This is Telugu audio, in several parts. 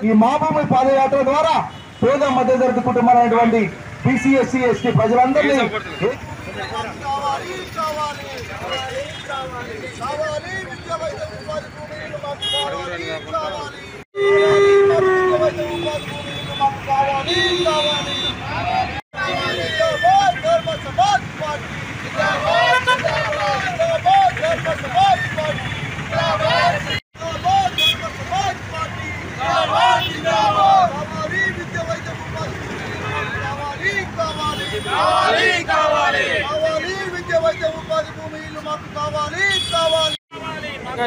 ఈ మా భూమి పాదయాత్ర ద్వారా పేద మధ్యతరగతి కుటుంబాలైనటువంటి బీసీ ఎస్సీ ఎస్టీ ప్రజలందరినీ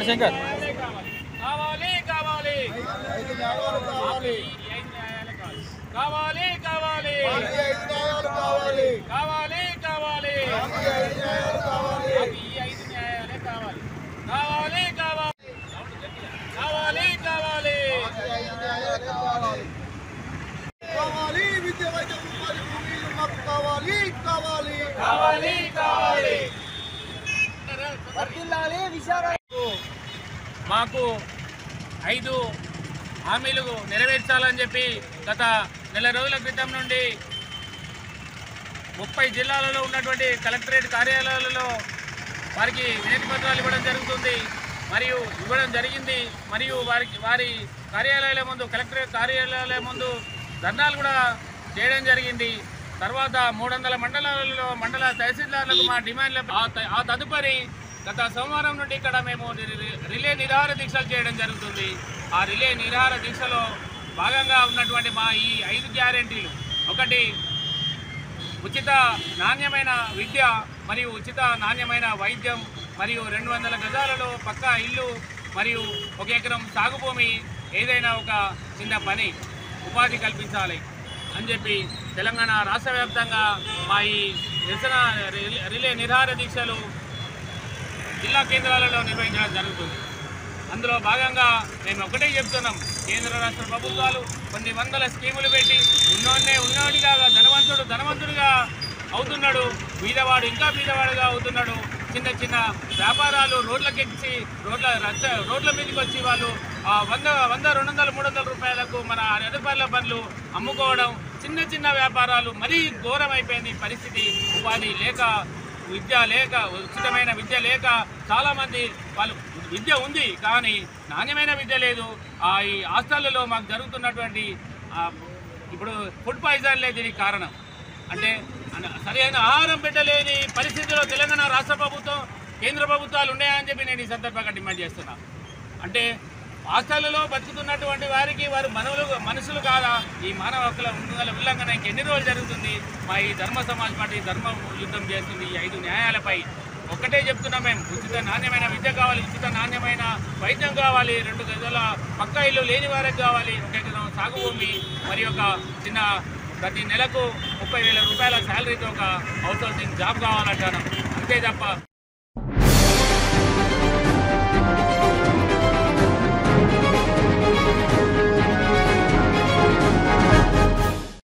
శంకర్ కావాలి కావాలి కావాలి కావాలి కావాలి కావాలి ఈ 5 న్యాయాలే కావాలి కావాలి కావాలి కావాలి కావాలి కావాలి విద్య వైద్య ఉపాధి భూమిలు మాకు కావాలి కావాలి కావాలి కావాలి మాకు 5 హామీలు నెరవేర్చాలని చెప్పి గత నెల రోజుల క్రితం నుండి 30 జిల్లాలలో ఉన్నటువంటి కలెక్టరేట్ కార్యాలయాలలో వారికి వినతి పత్రాలు ఇవ్వడం జరుగుతుంది మరియు ఇవ్వడం జరిగింది మరియు వారి కార్యాలయాల ముందు కలెక్టరేట్ కార్యాలయాల ముందు ధర్నాలు కూడా చేయడం జరిగింది. తర్వాత 300 మండలాలలో మండల తహసీల్దార్లకు మా డిమాండ్ల ఆ తదుపరి గత సోమవారం నుండి ఇక్కడ మేము రిలే నిరాహార దీక్షలు చేయడం జరుగుతుంది. ఆ రిలే నిరాహార దీక్షలో భాగంగా ఉన్నటువంటి మా ఈ 5 గ్యారెంటీలు: 1, ఉచిత నాణ్యమైన విద్య మరియు ఉచిత నాణ్యమైన వైద్యం మరియు 200 గజాలలో పక్కా ఇల్లు మరియు 1 ఎకరం సాగు భూమి, ఏదైనా ఒక చిన్న పని ఉపాధి కల్పించాలి అని చెప్పి తెలంగాణ రాష్ట్ర వ్యాప్తంగా మా ఈ నిరసన రిలే నిరాహార దీక్షలు జిల్లా కేంద్రాలలో నిర్వహించడం జరుగుతుంది. అందులో భాగంగా మేము ఒకటే చెప్తున్నాం, కేంద్ర రాష్ట్ర ప్రభుత్వాలు కొన్ని వందల స్కీములు పెట్టి ఉన్నోడిగా ధనవంతుడిగా అవుతున్నాడు, బీదవాడు ఇంకా బీదవాడుగా అవుతున్నాడు. చిన్న చిన్న వ్యాపారాలు రోడ్లకెక్కి రోడ్ల మీదకి వచ్చి వాళ్ళు 100, 200, 300 రూపాయలకు మన ఎదురుపల్ల బండ్లు అమ్ముకోవడం, చిన్న చిన్న వ్యాపారాలు మరీ ఘోరమైపోయింది పరిస్థితి. ఉపాధి లేక, విద్య లేక, ఉచితమైన విద్య లేక చాలామంది వాళ్ళు విద్య ఉంది కానీ నాణ్యమైన విద్య లేదు. ఈ హాస్టళ్లలో మాకు జరుగుతున్నటువంటి ఇప్పుడు ఫుడ్ పాయిజన్ లేదు. దీనికి కారణం అంటే సరైన ఆహారం పెట్టలేని పరిస్థితిలో తెలంగాణ రాష్ట్ర ప్రభుత్వం, కేంద్ర ప్రభుత్వాలు ఉన్నాయని చెప్పి నేను ఈ సందర్భంగా డిమాండ్ చేస్తున్నా. అంటే హాస్టళ్లలో బతుకుతున్నటువంటి వారికి వారు మనుషులు కాదా? ఈ మానవ హక్కుల ఉల్లంఘన ఇంకెన్ని రోజులు జరుగుతుంది? మా ఈ ధర్మ సమాజ్ పార్టీ ధర్మ యుద్ధం చేస్తుంది ఈ 5 న్యాయాలపై. ఒక్కటే చెప్తున్నాం మేము, ఉచిత నాణ్యమైన విద్య కావాలి, ఉచిత నాణ్యమైన వైద్యం కావాలి, 2 గజాల పక్కా ఇల్లు లేని వారికి కావాలి, 1 ఎకరం సాగు భూమి మరియు ఒక చిన్న ప్రతి నెలకు 30,000 రూపాయల శాలరీతో ఒక అవుట్ సోర్సింగ్ జాబ్ కావాలంటాను. అంతే తప్ప